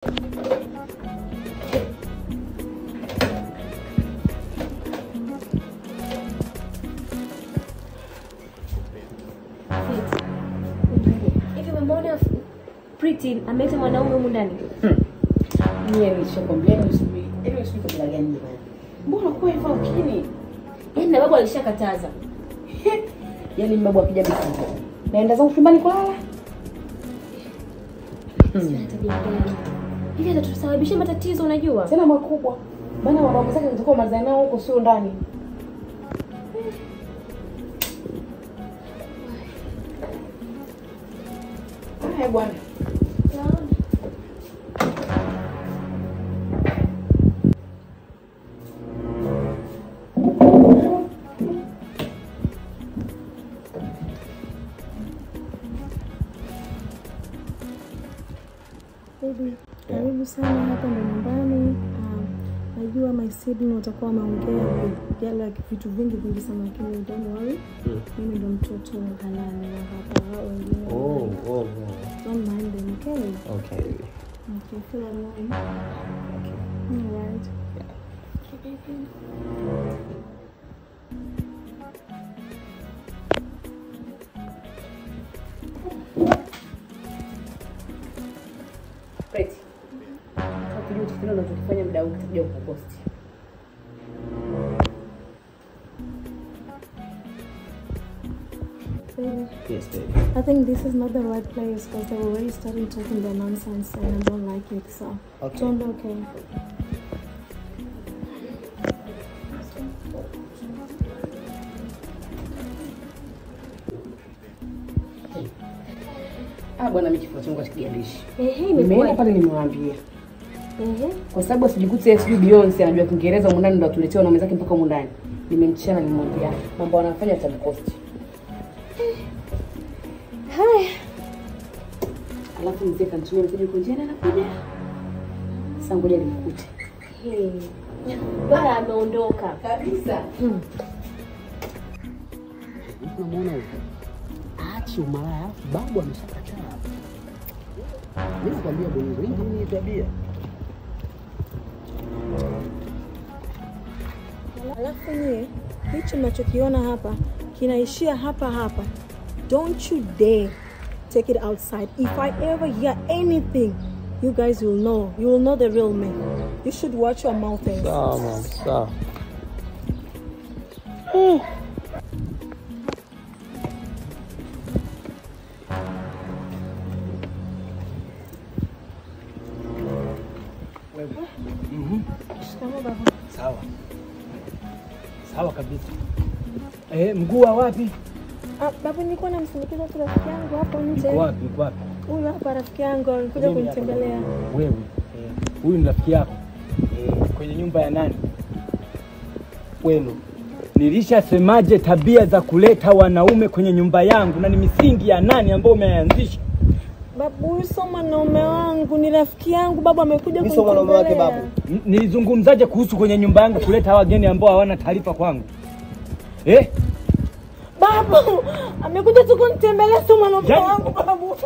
Hivi umeona Pretty ameleta mwanaume humu ndani? Mimi nishakwambia usubiri. Hebu usubiri kwa gani jamani? Mbona kwa hivyo ukini? Yaani na babu alishakataza. Yaani babu akija bisi. Naenda zangu chumbani kulala. Sina tabia gani? Hivi atatusababishia matatizo unajua? Tena makubwa. Bana mababu zake zitakuwa mazao nao huko sio ndani. Haya bwana. Baby, karibu sana hapa ndo nyumbani. Najua my sibling watakuwa wameongea yale vitu vingi sana lakini don't worry. Mimi ndo mtoto halali wa hapa wao wengine. Oh. Don't mind them, okay? Okay. Okay, feel alone. Okay. All right. Yeah. Okay, baby. Pretty. Ukijua kitendo unachofanya muda huu kitakuja kukukosti. Baby. Yes, baby. I think this is not the right place because they're already starting talking their nonsense and I don't like it, so Okay. don't okay. Bwana mimi kifua changu kigandishi. Imekuwa. Nimeenda pale nimemwambia. Kwa sababu asijikute sijui Beyonce anajua Kiingereza mundani ndo atuletea wanaume zake mpaka mundani. Nimemchana nimwambia mambo wanafanya atamkosti. Haya. Alafu mzee kanitumia message kwa njia anakuja. Sasa ngoja nimkute. Bwana ameondoka. Kabisa. Unamuona huko? Aachi umalaya, babu ameshakataa. Mimi nakwambia bongo, hii ni tabia. Alafu nyie, hicho mnachokiona hapa kinaishia hapa. Don't you dare take it outside. If I ever hear anything, you guys will know. You will know the real me. You should watch your mouth. Sawa, mom. Sawa. Shikamoo baba. Sawa. Sawa kabisa. Mguu wa wapi? Baba, nilikuwa namsindikiza tu rafiki yangu hapo nje. Uko wapi? Uko wapi? Huyu hapa rafiki yangu alikuja kunitembelea. Wewe. Huyu ni rafiki yako. Kwenye nyumba ya nani? Kwenu. Nilishasemaje tabia za kuleta wanaume kwenye nyumba yangu na ni misingi ya nani ambao umeanzisha? Babu, huyu sio mwanaume wangu, ni rafiki yangu. Babu amekuja Mimi sio mwanaume wake babu. Nilizungumzaje kuhusu kwenye nyumba yangu kuleta wageni ambao hawana taarifa kwangu? Babu, amekuja tu kunitembelea, sio mwanaume wangu babu.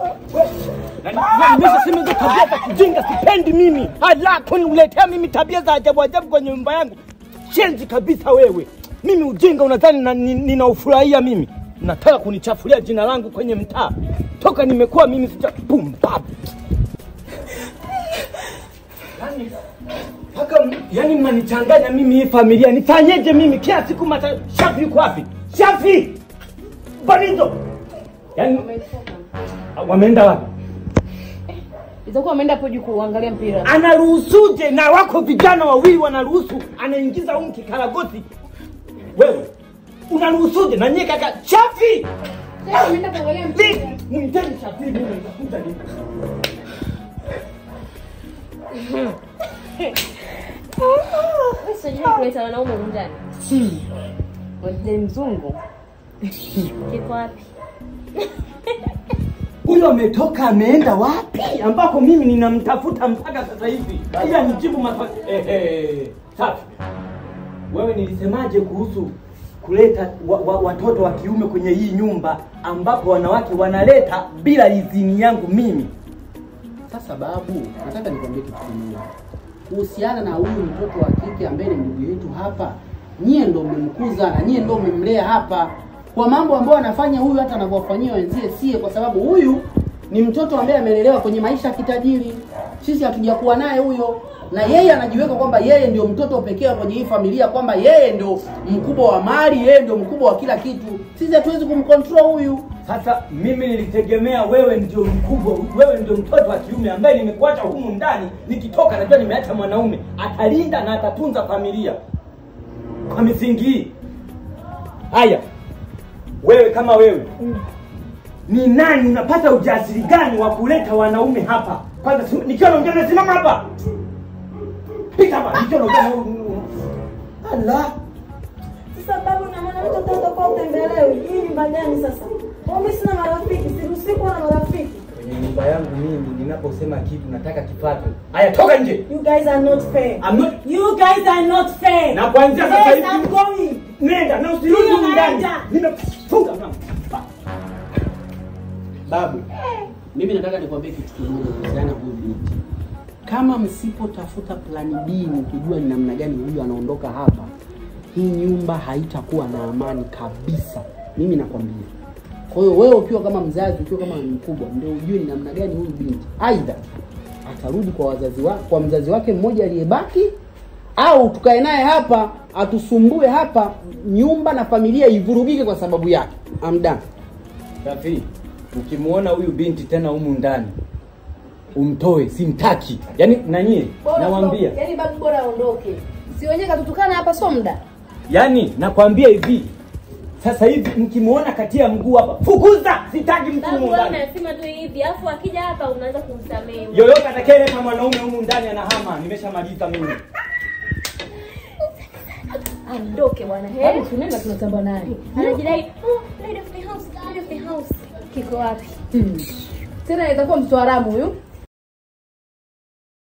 Nimeshasema hizo tabia za kijinga sipendi mimi. Hala kuniletea mimi tabia za ajabu kwenye nyumba yangu. Shenzi kabisa wewe. Mimi ujinga unadhani ninaufurahia mimi? Nataka kunichafulia jina langu kwenye mtaa. Toka nimekuwa mimi sijapumbavu. Yani mnanichanganya mimi hii familia. Nifanyeje mimi kila siku Shafi yuko wapi? Shafi! Barizo! Yani wameenda wapi? Itakuwa ameenda hapo juu kuangalia mpira. Anaruhusuje na wako vijana wawili wanaruhusu anaingiza huko kikaragoti. Wewe unaruhusuje na nyie kaka Shafi? Sasa ameenda kuangalia mpira. Muiteni Shafi mimi nitakuta nini? Wewe sio jini kuleta wanaume humu ndani. Wajeni mzungu. Kiko wapi? Huyo ametoka ameenda wapi? Ambako mimi ninamtafuta mpaka sasa hivi. Ila nijibu maswali. Safi. Wewe nilisemaje kuhusu kuleta watoto wa kiume kwenye hii nyumba ambapo wanawake wanaleta bila idhini yangu mimi? Sasa babu, nataka nikwambie kitu kimoja. Kuhusiana na huyu mtoto wa kike ambaye ni ndugu yetu hapa, nyie ndo mmemkuza na nyie ndo mmemlea hapa. Kwa mambo ambayo anafanya huyu hata anavyofanyia wenzie sie, kwa sababu huyu ni mtoto ambaye amelelewa kwenye maisha ya kitajiri. Sisi hatujakuwa naye huyo, na yeye anajiweka kwamba yeye ndio mtoto pekee kwenye hii familia, kwamba yeye ndio mkubwa wa mali, yeye ndio mkubwa wa kila kitu. Sisi hatuwezi kumcontrol huyu. Sasa mimi nilitegemea wewe ndio mkubwa, wewe ndio mtoto wa kiume ambaye nimekuacha humu ndani, nikitoka najua nimeacha mwanaume atalinda na atatunza familia kwa misingi hii. Haya, wewe kama wewe ni nani, unapata ujasiri gani wa kuleta wanaume hapa? Kwanza nikiwa naongea na simama hapa. Pita hapa, nikiwa naongea Allah. Sasa babu na mwana mtoto kwa utembelewe. Hii ni bajani sasa. Mimi sina marafiki, siruhusi kuwa na marafiki. Kwenye nyumba yangu mimi ninaposema kitu nataka kifuatwe. Haya, toka nje. You guys are not fair. You guys are not fair. Na kuanzia sasa hivi I'm going. Nenda na usirudi ndani. Nimefunga mlango. Babu, mimi nataka nikwambie kitu kimoja kuhusiana na huyu binti. Kama msipotafuta plani B mkijua ni namna gani huyu anaondoka hapa, hii nyumba haitakuwa na amani kabisa. Mimi nakwambia. Kwa hiyo wewe ukiwa kama mzazi, ukiwa kama mkubwa, ndio ujue ni namna gani huyu binti aidha atarudi kwa wazazi wake, kwa mzazi wake mmoja aliyebaki, au tukae naye hapa atusumbue hapa, nyumba na familia ivurugike kwa sababu yake. Amda. Rafi, ukimuona huyu binti tena humu ndani, umtoe, simtaki. Yaani nanyie nawaambia. Yaani babu bora aondoke. Si wenyewe katutukana hapa sio muda. Yaani nakwambia hivi. Sasa hivi mkimuona katia mguu hapa, fukuza, sitaki mtu humu ndani. Babu anasema tu hivi, afu akija hapa unaanza kumsamehe. Yoyote atakayeleta mwanaume humu ndani anahama, nimeshamaliza mimi. Ondoke bwana. Babu tunaenda tunatamba naye. Anajidai, "Oh, lead of the house, lead of the house." Kiko wapi? Tena itakuwa mtu haramu huyu.